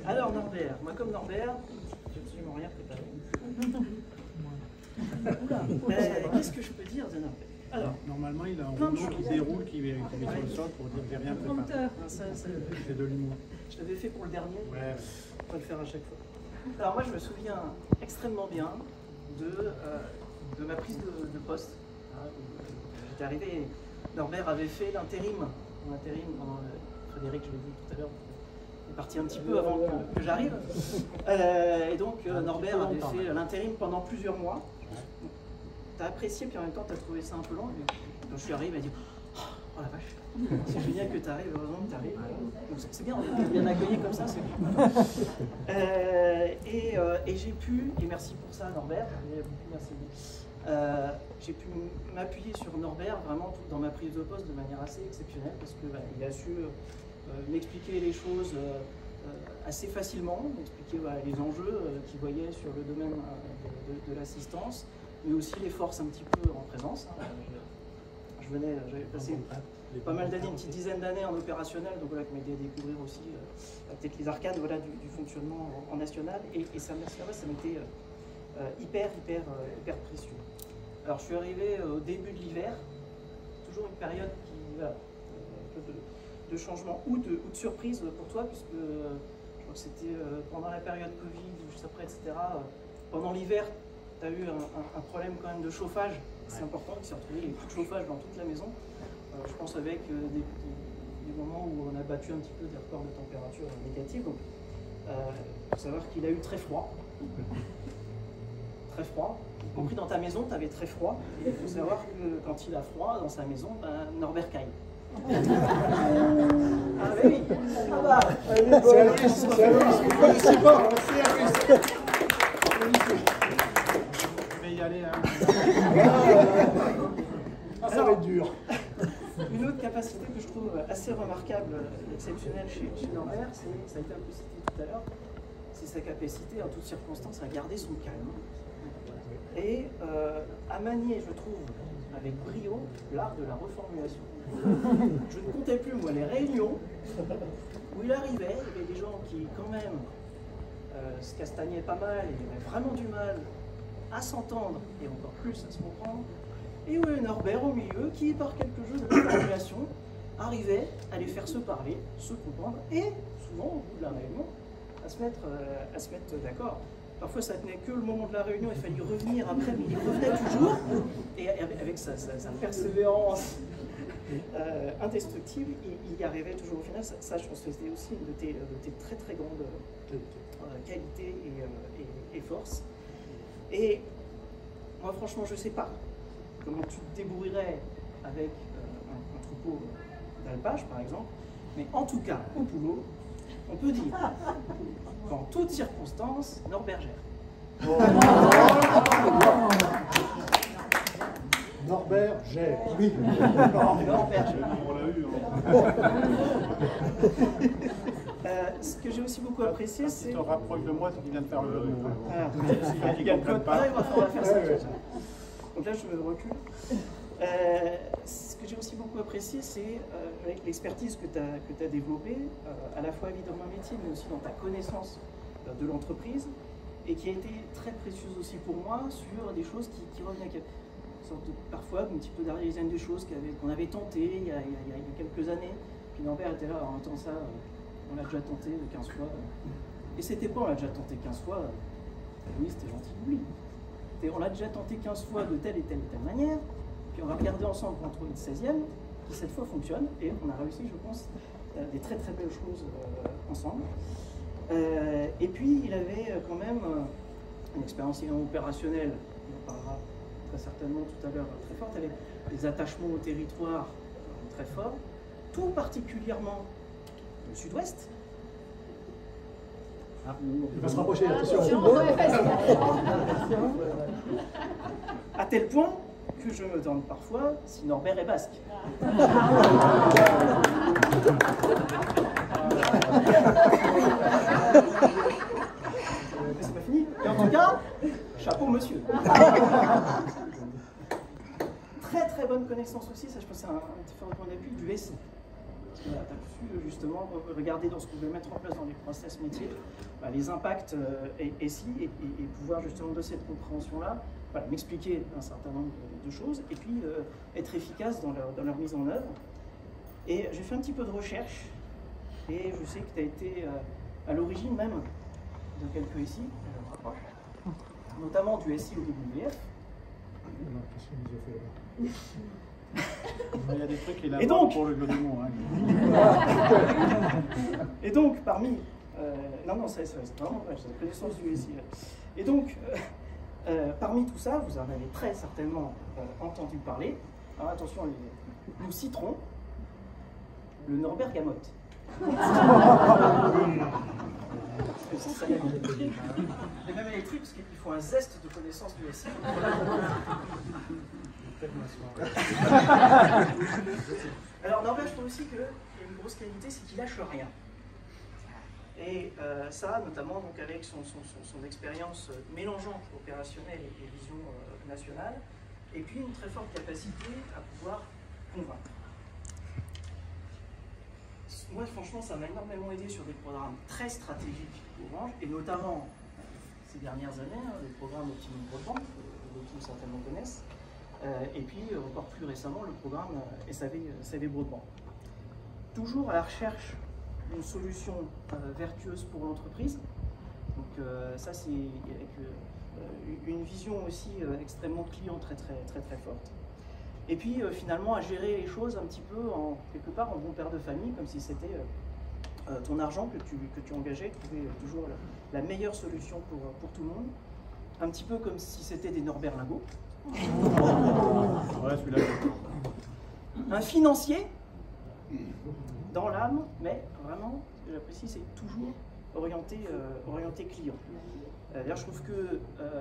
Alors Norbert, moi comme Norbert, j'ai absolument rien préparé. Qu'est-ce que je peux dire de Norbert? Alors, normalement, il a un rouleau qui déroule, qui met sur le sol pour dire j'ai rien préparé. C'est de l'humour. Je l'avais fait pour le dernier, Ouais. on va le faire à chaque fois. Alors moi je me souviens extrêmement bien de ma prise de poste. J'étais arrivé, Norbert avait fait l'intérim pendant Frédéric, je l'ai dit tout à l'heure, il est parti un petit peu avant que j'arrive. Et donc Norbert avait fait l'intérim pendant plusieurs mois. T'as apprécié, puis en même temps t'as trouvé ça un peu long. Et quand je suis arrivé, il m'a dit oh la vache, c'est génial que tu arrives, heureusement que tu arrives. Donc c'est bien, on est bien accueilli comme ça, c'est bien. Et j'ai pu, et merci pour ça Norbert, merci. J'ai pu m'appuyer sur Norbert vraiment dans ma prise de poste de manière assez exceptionnelle parce qu'il a su m'expliquer les choses assez facilement, m'expliquer les enjeux qu'il voyait sur le domaine de l'assistance, mais aussi les forces un petit peu en présence. J'avais passé pas mal d'années, une petite dizaine d'années en opérationnel, donc voilà, qui m'a aidé à découvrir aussi peut-être les arcanes du fonctionnement en national, et ça m'était hyper précieux. Alors je suis arrivé au début de l'hiver, toujours une période de changement ou de surprise pour toi, puisque je crois que c'était pendant la période Covid, ou juste après, etc. Pendant l'hiver, tu as eu un problème quand même de chauffage, c'est important, il s'est retrouvé, il y avait plus de chauffage dans toute la maison. Je pense avec des moments où on a battu un petit peu des records de température négative. Donc, il faut savoir qu'il a eu très froid. Très froid. Y compris dans ta maison, tu avais très froid. Et il faut savoir que quand il a froid dans sa maison, Norbert caille. Ah oui. Ah bah. C'est à Russe, c'est à Russe. Vous ne connaissez pas, c'est à Russe. Je vais y aller, hein. Ah, ça va être dur. Une autre capacité que je trouve assez remarquable et exceptionnelle chez Norbert, ça a été un peu cité tout à l'heure, c'est sa capacité en toutes circonstances à garder son calme et à manier, je trouve, avec brio, l'art de la reformulation. Je ne comptais plus, moi, les réunions où il arrivait, il y avait des gens qui, quand même, se castagnaient pas mal et avaient vraiment du mal à s'entendre et encore plus à se comprendre. Et où Norbert au milieu, qui par quelques jeux de formulation arrivait à les faire se parler, se comprendre, et souvent au bout de la réunion, à se mettre d'accord. Parfois ça tenait que le moment de la réunion, il fallait revenir après, mais il revenait toujours, et avec sa persévérance indestructible, il y arrivait toujours au final. Ça je pense que c'était aussi une de tes très très grandes qualités et forces. Et moi franchement je ne sais pas comment tu te débrouillerais avec un troupeau d'alpages, par exemple. Mais en tout cas, au boulot, on peut dire qu'en toutes circonstances, Norbert gère. Norbert gère. Oui. Norbert gère. On l'a eu. Ce que j'ai aussi beaucoup apprécié, c'est... Tu te rapproches de moi, c'est qu'il vient de faire le jeu. Il y a le code. On va faire ça. Donc là, je me recule. Ce que j'ai aussi beaucoup apprécié, c'est avec l'expertise que tu as développée, à la fois évidemment dans le métier, mais aussi dans ta connaissance de l'entreprise, et qui a été très précieuse aussi pour moi sur des choses qui revenaient, une sorte de, parfois un petit peu d'arrivisane des choses qu'on avait tentées il y a quelques années. Puis Norbert était là, alors en temps ça, on l'a déjà tenté 15 fois. Et c'était quoi, on l'a déjà tenté 15 fois? Oui, c'était gentil, oui. Et on l'a déjà tenté 15 fois de telle et telle manière, puis on va regarder ensemble pour en trouver une 16e, qui cette fois fonctionne, et on a réussi, je pense, des très très belles choses ensemble. Et puis il avait quand même une expérience opérationnelle, on en parlera très certainement tout à l'heure, très forte, avec des attachements au territoire très forts, tout particulièrement le sud-ouest. Il va se rapprocher, attention. À tel point que je me demande parfois si Norbert est basque. C'est pas fini. Et en tout cas, chapeau monsieur. Très très bonne connaissance aussi, ça je pense c'est un petit point d'appui du SI. Tu as pu justement regarder dans ce qu'on veut mettre en place dans les process métiers, les impacts SI et pouvoir justement de cette compréhension-là m'expliquer un certain nombre de choses et puis être efficace dans leur mise en œuvre. Et j'ai fait un petit peu de recherche et je sais que tu as été à l'origine même de quelques SI, notamment du SI au WWF. Il y a des trucs qui et donc, pour le gouvernement. Hein. Et donc, parmi... non, c'est vraiment vrai, j'ai la connaissance du SI. Et donc, parmi tout ça, vous en avez très certainement entendu parler. Alors attention, nous citerons le Norbert Gamotte. Il est même électrique parce qu'il faut un zeste de connaissance du SI. Alors Norbert, je trouve aussi qu'il y a une grosse qualité, c'est qu'il lâche rien. Et ça, notamment donc, avec son expérience mélangeant opérationnelle et vision nationale, et puis une très forte capacité à pouvoir convaincre. Moi, franchement, ça m'a énormément aidé sur des programmes très stratégiques Orange, et notamment ces dernières années, les programmes Optimum Broadband, que beaucoup certainement connaissent, et puis encore plus récemment le programme SAV Broadband. Toujours à la recherche d'une solution vertueuse pour l'entreprise. Donc ça c'est avec une vision aussi extrêmement client très forte. Et puis finalement à gérer les choses un petit peu quelque part en bon père de famille, comme si c'était ton argent que tu engageais, trouver toujours la meilleure solution pour tout le monde. Un petit peu comme si c'était des Norbert Lingot. Ouais, celui-là. Un financier dans l'âme, mais vraiment, ce que j'apprécie, c'est toujours orienté client. D'ailleurs, je trouve que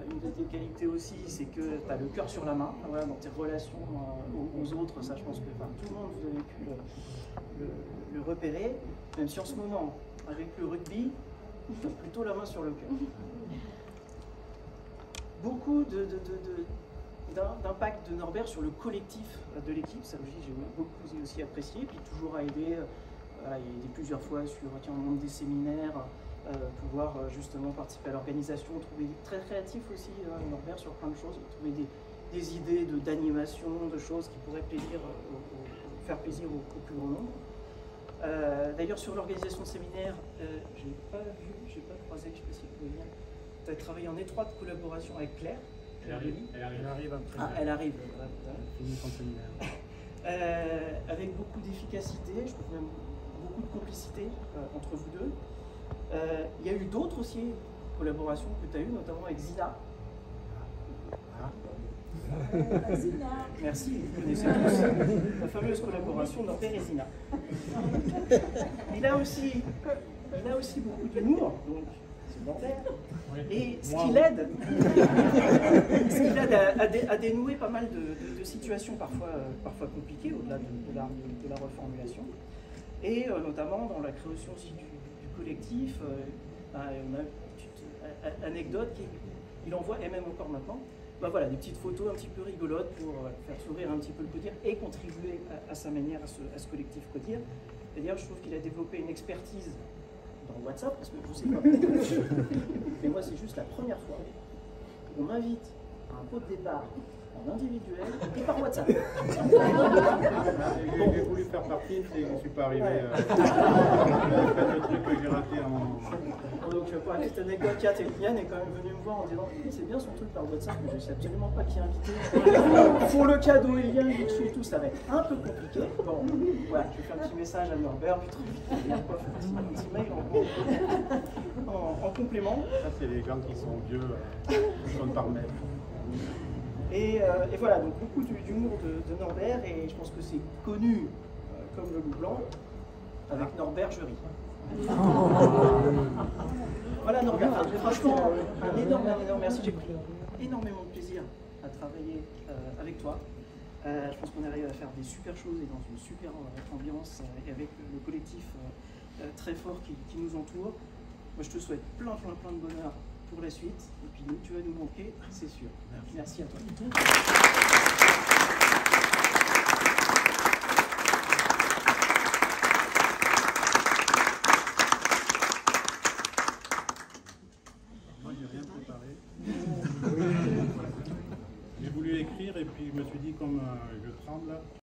une de tes qualités aussi, c'est que tu as le cœur sur la main, dans tes relations aux autres. Ça, je pense que tout le monde, vous avez pu le repérer, même si en ce moment, avec le rugby, tu as plutôt la main sur le cœur. Beaucoup d'impact de Norbert sur le collectif de l'équipe, ça aussi j'ai beaucoup aussi apprécié, puis toujours à aider, il a aidé plusieurs fois sur le monde des séminaires, pouvoir justement participer à l'organisation, trouver très créatif aussi Norbert sur plein de choses, trouver des idées d'animation, de choses qui pourraient faire plaisir au plus grand nombre. D'ailleurs sur l'organisation de séminaires, j'ai pas croisé, je sais pas si vous pouvez venir, tu as travaillé en étroite collaboration avec Claire. Elle arrive après. Ah, elle arrive. Avec beaucoup d'efficacité, je trouve même beaucoup de complicité entre vous deux. Il y a eu d'autres aussi collaborations que tu as eues, notamment avec Zina. Zina. Merci, vous connaissez tous la fameuse collaboration Norbert et Zina. Il a aussi beaucoup d'humour, donc c'est Norbert. Et ce qui l'aide à dénouer pas mal de situations parfois compliquées, au-delà de la reformulation. Et notamment dans la création aussi du collectif, on a une petite anecdote qu'il envoie, et même encore maintenant, voilà, des petites photos un petit peu rigolotes pour faire sourire un petit peu le codir et contribuer à sa manière à ce collectif codir. Et d'ailleurs, je trouve qu'il a développé une expertise dans WhatsApp, parce que je ne sais pas, mais moi c'est juste la première fois qu'on m'invite à un pot de départ en individuel et par WhatsApp. J'ai voulu faire partie, je ne suis pas arrivé. Le truc que j'ai raté à un moment. Donc pour la petite anecdote, Kat et Yann est quand même venu me voir en disant c'est bien son truc par WhatsApp, mais je ne sais absolument pas qui est invité. Pour le cadeau et le lien et tout, ça va être un peu compliqué. Bon, voilà, je vais faire un petit message à Norbert, puis un petit mail en complément. Ça, c'est les gens qui sont vieux, qui sont par mail. Et voilà, donc beaucoup d'humour de Norbert, et je pense que c'est connu comme le loup blanc, avec Norbert Jury. Voilà Norbert, franchement, un énorme merci, j'ai pris énormément de plaisir à travailler avec toi. Je pense qu'on arrive à faire des super choses et dans une super ambiance, et avec le collectif très fort qui nous entoure. Moi je te souhaite plein de bonheur pour la suite, et puis tu vas nous manquer, c'est sûr. Merci à toi. d'écrire et puis je me suis dit, comme je tremble là,